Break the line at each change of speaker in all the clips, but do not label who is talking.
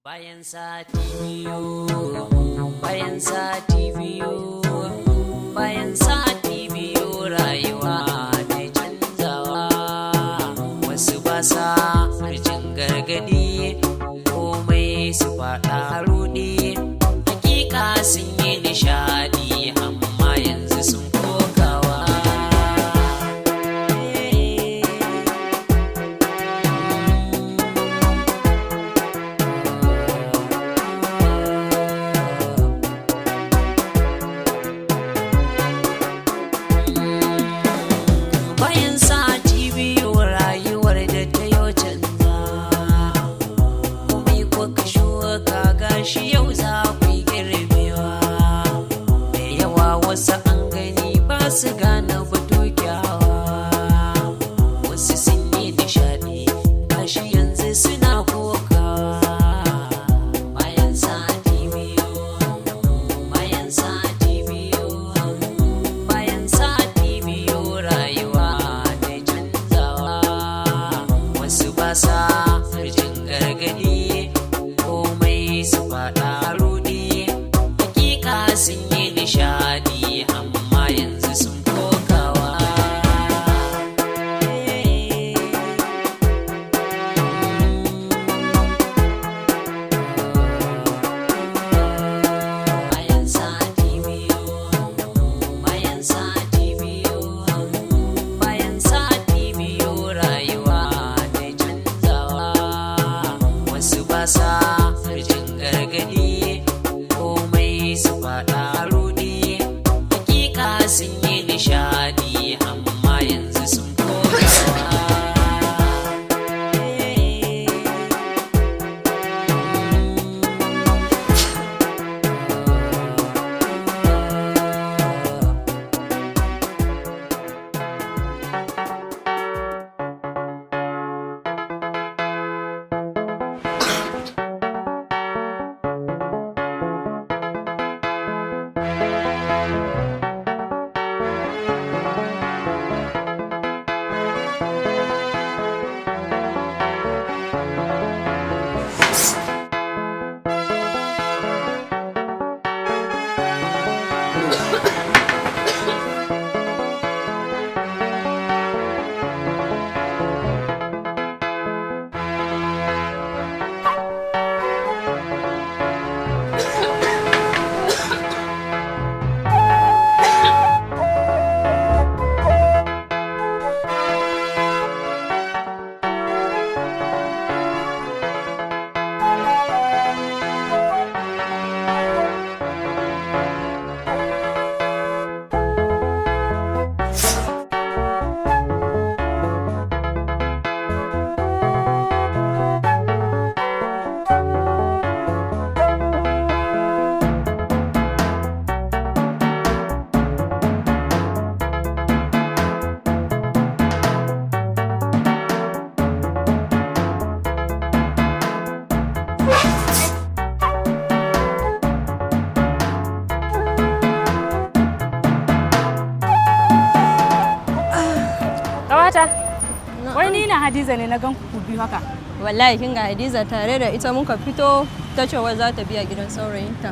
Bayan sati biyu, bayan sati biyu, bayan sati biyu rayuwa mai canzawa. Wasu ba sa jin gargadi, komai su faɗa rudi. Hakika sun yi nishadi, amma yanzu sun kokawa. Shi yau za ku yi girbewa da yawa, wasu an gani ba su gane batu kyawa, wasu sun yi nishadi gashi yanzu suna kokawa. Bayan sati biyu, bayan sati biyu, bayan sati biyu rayuwa da canzawa. Wasu ba sa jin gargadi, komai su faɗa rudi. Hakika sun yi nishadi, amma yanzu sun kokawa. Bayan sati biyu, bayan sati biyu, bayan sati biyu rayuwa da canzawa. Wasu ba sa gargadi, komai su faɗa rudi. Hakika sun yi nishadi, amma yanzu sun kokawa.
Wai ni na Hadiza ne na gan ku biyu haka.
Wallahi kin ga Hadiza tare da ita muka fito, ta ce wai za ta biya gidan saurayinta.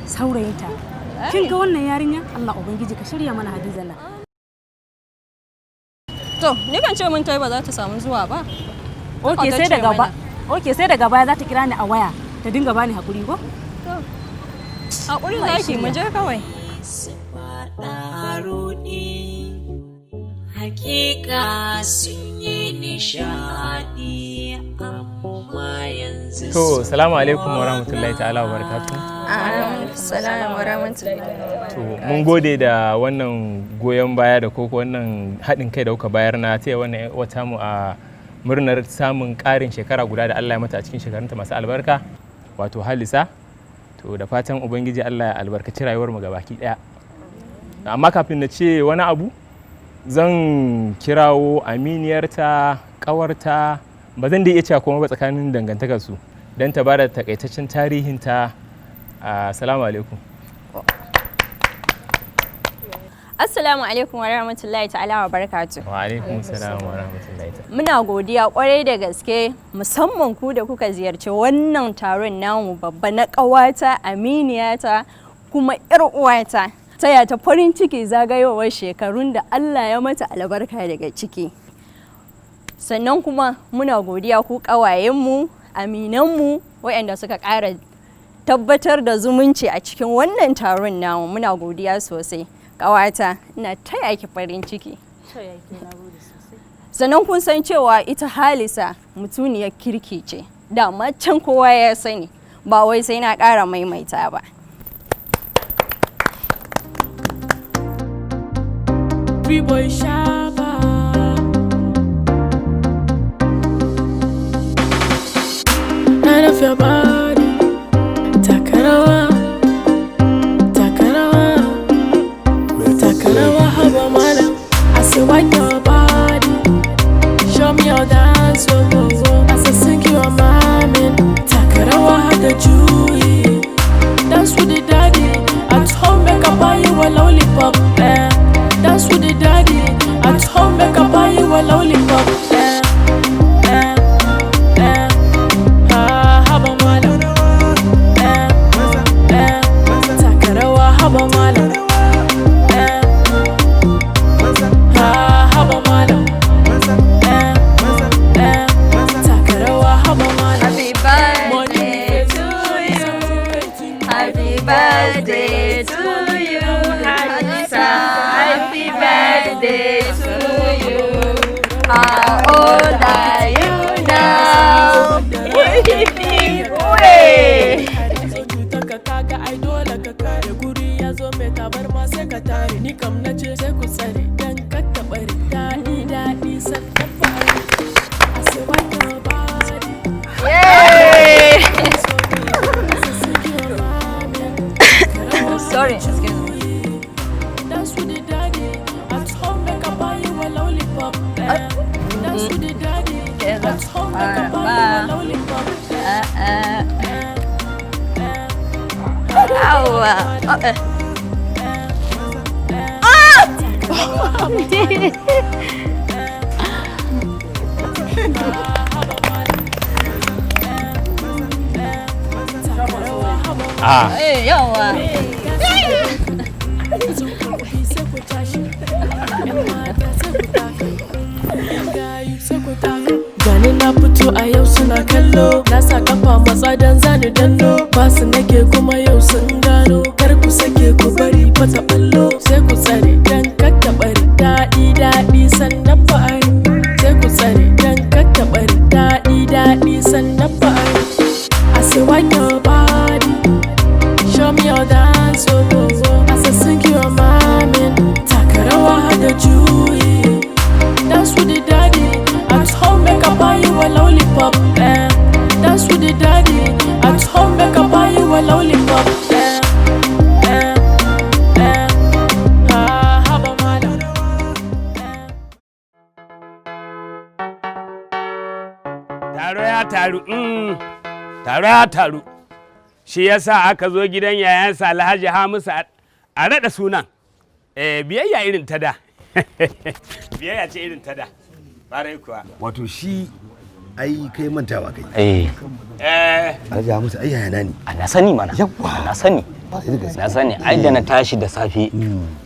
Saurayinta? Kin ga wannan yarinya? Allah ubangiji ka shirya mana Hadiza nan.
To, ni kan ce mun tai ba za ta samu zuwa ba.
Okay, sai daga baya za ta kira ni a waya ta dinga bani hakuri ko?
To. Hakuri zaki mu je kawai.
Hakika sun yi nishadi, amma yanzu.
To, salamu alaikum wa rahmatullahi ta'ala wa barakatuh.
Assalamu wa rahmatullahi.
To, mun gode da wannan goyon baya da koko wannan haɗin kai da kuka bayar na taya wannan wata mu a murnar samun ƙarin shekara guda da Allah ya mata a cikin shekarunta masu albarka, wato Halisa. To, da fatan Ubangiji Allah ya albarkaci rayuwar mu gabaki ɗaya. Amma kafin na ce wani abu, zan kirawo aminiyarta, ƙawarta, ba zan da iya cewa kuma ba tsakanin dangantakarsu don ta ba da takaitaccen tarihinta. Assalamu alaikum.
Assalamu alaikum wa rahmatullahi ta'ala wa barakatuh.
Wa alaikum salam wa rahmatullahi ta'ala.
Muna godiya kwarai da gaske musamman ku da kuka ziyarci wannan taron namu babba na ƙawata, aminiyata kuma 'yar uwata. Taya ta farin ciki zagayowar shekarun da Allah ya mata albarka daga ciki. Sannan kuma muna godiya ku ƙawayenmu, aminanmu waɗanda suka ƙara tabbatar da zumunci a cikin wannan taron namu. Muna godiya sosai. Ƙawata, ina taya ki farin ciki. Sannan kun san cewa ita Halisa mutuniyar kirki ce. Dama can kowa ya sani, ba wai sai na ƙara maimaita ba.
B-boy Shaba. None of your body, Takarawa. Haba mala, I say wind your body, show me your dance, oh oh oh. I say sing your mommy, Takarawa have the juice. Dance with the daddy, at home make I buy you a lollipop. Dance with the daddy, at home make I buy you a lollipop. Haba mala, Takarawa haba mala.
Birthday to you, Halisa. Happy birthday to you. How old are you now? Sorry, excuse me.
Dance with the daddy. At home, make I buy you a lollipop. Dance with the daddy. At home, make I buy you a lollipop.
Hey, yawa.
Gani na fito a yau suna kallo, na sa kafa matsa dan zani danno. Basu nake kuma yau sun gano, kar ku sake ku bari fata ballo. Sai ku tsare dan kakka bari, daɗi daɗi sannan fa'ari. Sai ku tsare dan kakka bari, daɗi daɗi sannan fa'ari. I say wind your body, show me your dance, oh oh oh. I say sing your mommy, Takarawa had the juice. Dance with the daddy, at home make I buy you a lollipop. Dance with the daddy, at home make I buy you a lollipop.
Taro ya taru, taro ya taru. Shi yasa aka zo gidan yayansa Alhaji Hamisu a raɗa sunan. Biyayya irin ta da. Biyayya ce irin ta da. Farai kuwa.
Wato shi ai kai mantawa kai. Alhaji Hamisu ai yana ne.
Na sani mana.
Yawwa.
Na sani. Na sani ai da na tashi da safe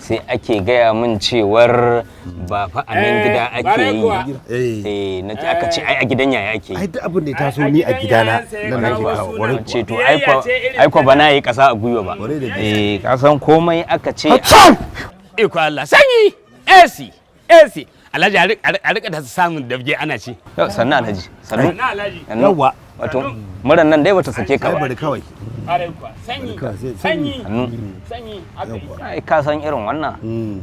sai ake gaya min cewar ba fa a nan gida ake yi. Na aka ce ai a gidan yaya ake yi.
Ai duk abin da ya taso ni a gidana nan nake kawo. Wani
ce to ai ko ba na yi kasa a gwiwa ba. Ka san komai aka ce.
Iko Allah sanyi AC Alhaji a rika da samun dabge ana ci.
Sannan Alhaji. Sannan
Alhaji.
Yawwa.
Wato muran nan dai bata sake ka ba.
Bari kawai.
Sanyi.
Ai ka san irin wannan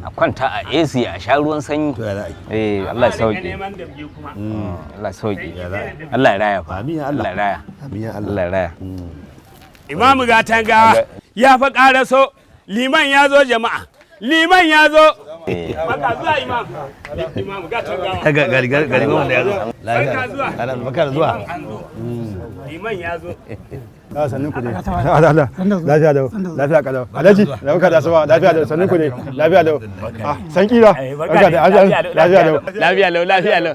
a kwanta a AC a sha ruwan sanyi.
To ya za a
yi. Allah ya sauke. Allah ya sauke. Allah ya raya fa.
Amin ya Allah.
Allah ya raya.
Amin ya Allah.
Allah ya raya.
Imamu Gatanga ya fa ƙaraso, liman ya zo jama'a. Liman ya zo. Baka zuwa imam. Imamu Gatanga.
Gari wanda ya zo.
Barka zuwa.
Barka zuwa.
Liman ya zo.
Sannin ku ne. Lafiya da lafiya kalau. Alhaji, lauka da sawa lafiya da sannin ku ne. Lafiya da. San kira. Barka da lafiya da.
Lafiya lau, lafiya lau.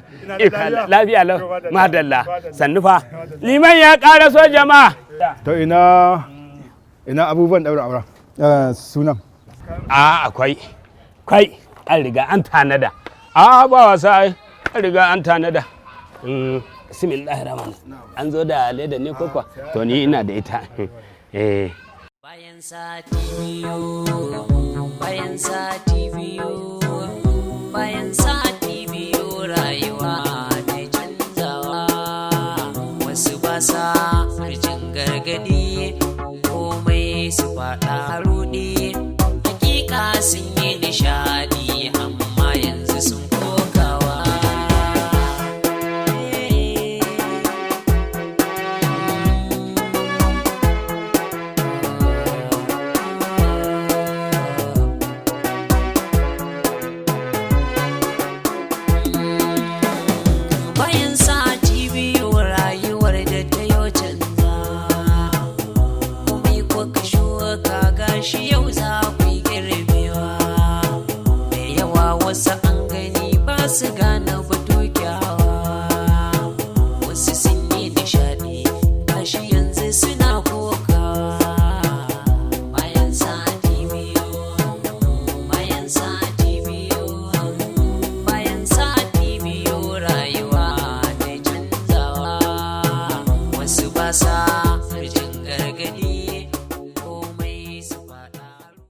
Lafiya lau. Madalla. Sannu fa. Liman ya ƙara so jama'a.
To ina abubuwan daura aura. Sunan.
Akwai. Kai an riga an tanada. Ba wasa ai. An riga an tanada. Bismillahir rahmanir an zo da leda ne ko kwa to ni ina da ita
bayan sati biyu bayan sati biyu bayan sati biyu rayuwa mai canzawa wasu ba sa jin gargadi komai su faɗa rudi hakika sun yi nishadi amma yanzu sun kokawa. Shi yau za ku yi girbewa da yawa wasu an gani ba su gane batu kyawa wasu sun yi nishadi gashi yanzu suna kokawa bayan sati biyu bayan sati biyu bayan sati biyu rayuwa da canzawa wasu ba sa